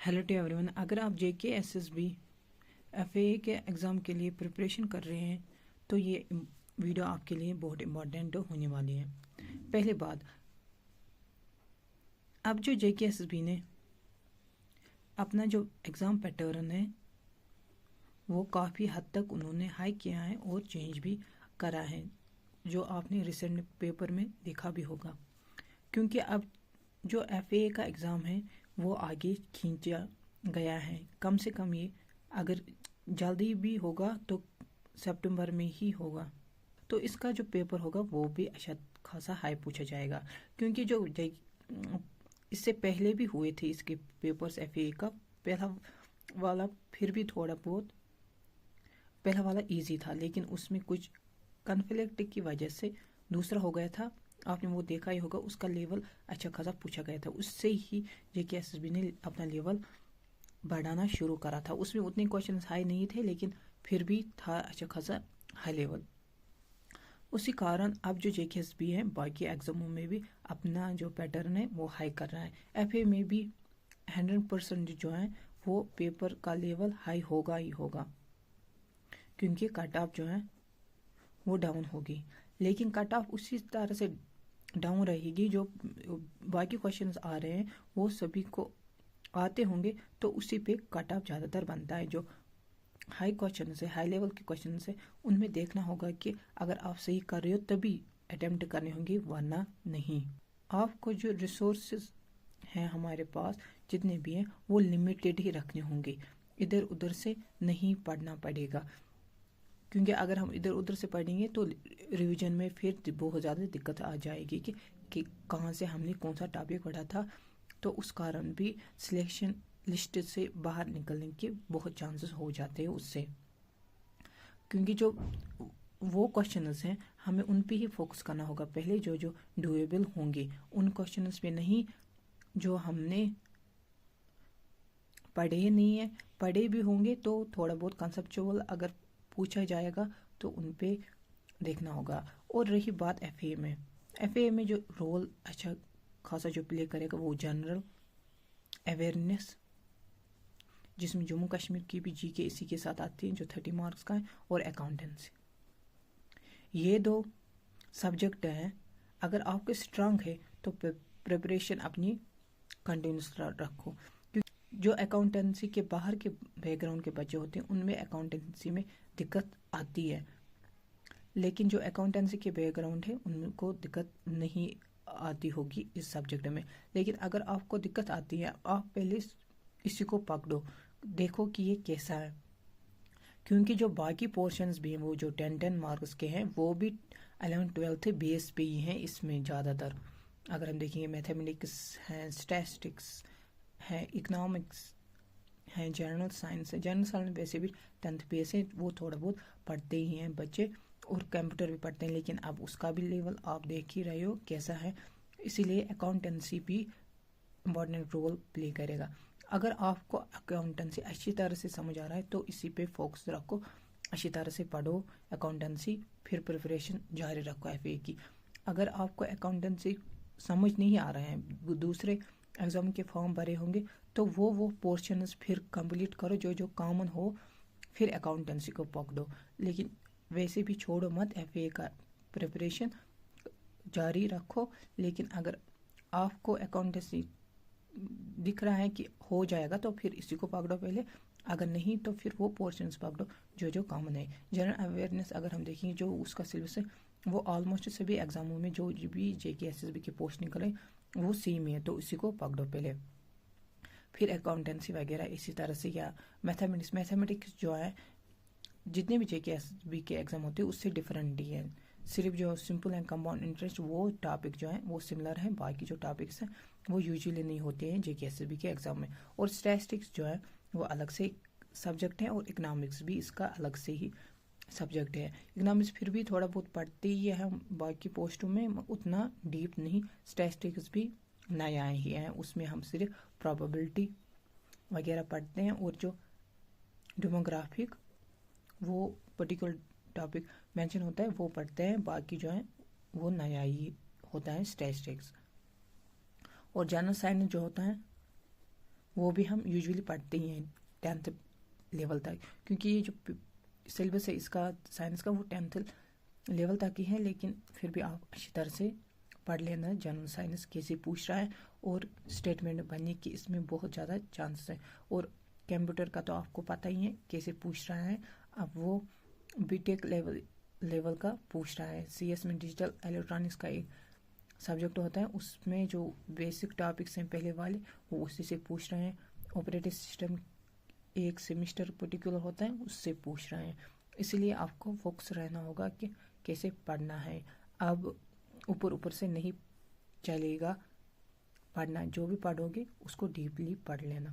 Hello to everyone. अगर आप JK SSB FA के एग्ज़ाम के लिए प्रिपरेशन कर रहे हैं तो ये वीडियो आपके लिए बहुत इम्पोर्टेंट होने वाली है। पहले बात, अब जो जेके एसएसबी ने अपना जो एग्ज़ाम पैटर्न है वो काफ़ी हद तक उन्होंने हाई किया है और चेंज भी करा है, जो आपने रिसेंट पेपर में देखा भी होगा। क्योंकि अब जो एफए का एग्ज़ाम है वो आगे खींचा गया है। कम से कम ये अगर जल्दी भी होगा तो सितंबर में ही होगा, तो इसका जो पेपर होगा वो भी अच्छा खासा हाई पूछा जाएगा। क्योंकि जो इससे पहले भी हुए थे इसके पेपर्स एफए का, पहला वाला फिर भी थोड़ा बहुत पहला वाला इजी था, लेकिन उसमें कुछ कन्फ्लिक्ट की वजह से दूसरा हो गया था। आपने वो देखा ही होगा, उसका लेवल अच्छा खासा पूछा गया था। उससे ही जेके एसएसबी ने अपना लेवल बढ़ाना शुरू करा था। उसमें उतने क्वेश्चन हाई नहीं थे, लेकिन फिर भी था अच्छा खासा हाई लेवल। उसी कारण अब जो जेके एसएसबी है बाकी एग्जामों में भी अपना जो पैटर्न है वो हाई कर रहा है। एफए में भी 100% जो है वो पेपर का लेवल हाई होगा ही होगा, क्योंकि कट ऑफ जो है वो डाउन होगी। लेकिन कट ऑफ उसी तरह से डाउन रहेगी, जो बाकी क्वेश्चंस आ रहे हैं वो सभी को आते होंगे, तो उसी पे कट ऑफ ज़्यादातर बनता है। जो हाई क्वेश्चन है, हाई लेवल के क्वेश्चन है, उनमें देखना होगा कि अगर आप सही कर रहे हो तभी अटेम्प्ट करने होंगे, वरना नहीं। आपको जो रिसोर्सेज हैं हमारे पास जितने भी हैं वो लिमिटेड ही रखने होंगे, इधर उधर से नहीं पढ़ना पड़ेगा। क्योंकि अगर हम इधर उधर से पढ़ेंगे तो रिवीजन में फिर बहुत ज़्यादा दिक्कत आ जाएगी कि कहाँ से हमने कौन सा टॉपिक पढ़ा था, तो उस कारण भी सिलेक्शन लिस्ट से बाहर निकलने के बहुत चांसेस हो जाते हैं उससे। क्योंकि जो वो क्वेश्चंस हैं हमें उन पे ही फोकस करना होगा पहले, जो डुएबल होंगे उन क्वेश्चंस पे नहीं जो हमने पढ़े नहीं है। पढ़े भी होंगे तो थोड़ा बहुत कंसेप्चुअल अगर पूछा जाएगा तो उन पे देखना होगा। और रही बात एफए में जो रोल अच्छा खासा जो प्ले करेगा वो जनरल अवेयरनेस, जिसमें जम्मू कश्मीर की भी जीके इसी के साथ आती है जो 30 मार्क्स का है, और अकाउंटेंसी। ये दो सब्जेक्ट हैं, अगर आपके स्ट्रांग है तो प्रिपरेशन अपनी कंटिन्यूस रखो। जो अकाउंटेंसी के बाहर के बैकग्राउंड के बच्चे होते हैं उनमें अकाउंटेंसी में दिक्कत आती है, लेकिन जो अकाउंटेंसी के बैकग्राउंड है उनको दिक्कत नहीं आती होगी इस सब्जेक्ट में। लेकिन अगर आपको दिक्कत आती है, आप पहले इसी को पकड़ो, देखो कि ये कैसा है। क्योंकि जो बाकी पोर्शंस भी हैं वो जो 10 मार्क्स के हैं वो भी 11-12 बेस पे ही हैं। इसमें ज़्यादातर अगर हम देखेंगे मैथमेटिक्स हैं, स्टैटिस्टिक्स है, इकोनॉमिक्स है, जनरल साइंस है। जनरल साइंस वैसे भी 10th बेस है, वो थोड़ा बहुत पढ़ते ही हैं बच्चे, और कंप्यूटर भी पढ़ते हैं, लेकिन अब उसका भी लेवल आप देख ही रहे हो कैसा है। इसीलिए अकाउंटेंसी भी इम्पॉर्टेंट रोल प्ले करेगा। अगर आपको अकाउंटेंसी अच्छी तरह से समझ आ रहा है तो इसी पे फोकस रखो, अच्छी तरह से पढ़ो अकाउंटेंसी, फिर प्रिपरेशन जारी रखो एफए की। अगर आपको अकाउंटेंसी समझ नहीं आ रहा है, दूसरे एग्जाम के फॉर्म भरे होंगे, तो वो पोर्शंस फिर कंप्लीट करो जो कॉमन हो, फिर अकाउंटेंसी को पकड़ो। लेकिन वैसे भी छोड़ो मत, एफए का प्रिपरेशन जारी रखो। लेकिन अगर आपको अकाउंटेंसी दिख रहा है कि हो जाएगा तो फिर इसी को पकड़ो पहले, अगर नहीं तो फिर वो पोर्शंस पकड़ो जो कॉमन है। जनरल अवेयरनेस अगर हम देखेंगे जो उसका सिलेबस है वो ऑलमोस्ट सभी एग्जामों में जो भी जेके एसएसबी की पोस्ट निकले वो सेम ही है, तो इसी को पकड़ो पहले। फिर अकाउंटेंसी वगैरह इसी तरह से, या मैथमेटिक्स जो है जितने भी जेके एसएसबी के एग्जाम होते हैं उससे डिफरेंट ही है। सिर्फ जो सिंपल एंड कंपाउंड इंटरेस्ट वो टॉपिक जो है वो सिमिलर है, बाकी जो टॉपिक्स हैं वो यूजुअली नहीं होते हैं जेके एसएसबी के एग्जाम में। और स्टैटिस्टिक्स जो है वो अलग से सब्जेक्ट है, और इकोनॉमिक्स भी इसका अलग से ही सब्जेक्ट है। इकोनॉमिक्स फिर भी थोड़ा बहुत पढ़ते ही है हम, बाकी पोस्टों में उतना डीप नहीं। स्टैटिस्टिक्स भी नया ही है, उसमें हम सिर्फ प्रोबेबिलिटी वगैरह पढ़ते हैं, और जो डेमोग्राफिक वो पर्टिकुलर टॉपिक मेंशन होता है वो पढ़ते हैं। बाकी जो है वो नया ही होता है स्टैटिस्टिक्स। और जनरल साइंस जो होता है وہ بھی ہم یوزولی پڑھتے ہی ہیں 10th لیول تک، کیونکہ یہ جو سلیبس ہے اس کا سائنس کا وہ 10th لیول تک ہی ہے، لیکن پھر بھی آپ اچھی طرح سے پڑھ لینا جنرل سائنس کیسے پوچھ رہا ہے، اور اسٹیٹمنٹ بننے کی اس میں بہت زیادہ چانسز ہیں. اور کمپیوٹر کا تو آپ کو پتہ ہی ہے کیسے پوچھ رہا ہے. اب وہ بی ٹیک لیول کا پوچھ رہا ہے. سی ایس میں ڈیجیٹل الیکٹرانکس کا ایک سبجیکٹ ہوتا ہے، اس میں جو بیسک ٹاپکس ہیں پہلے والے وہ اسی سے پوچھ رہے ہیں. آپریٹنگ سسٹم ایک سیمسٹر پرٹیکولر ہوتا ہے اس سے پوچھ رہے ہیں. اس لیے آپ کو فوکس رہنا ہوگا کہ کیسے پڑھنا ہے. اب اوپر سے نہیں چلے گا پڑھنا، جو بھی پڑھو گے اس کو ڈیپلی پڑھ لینا.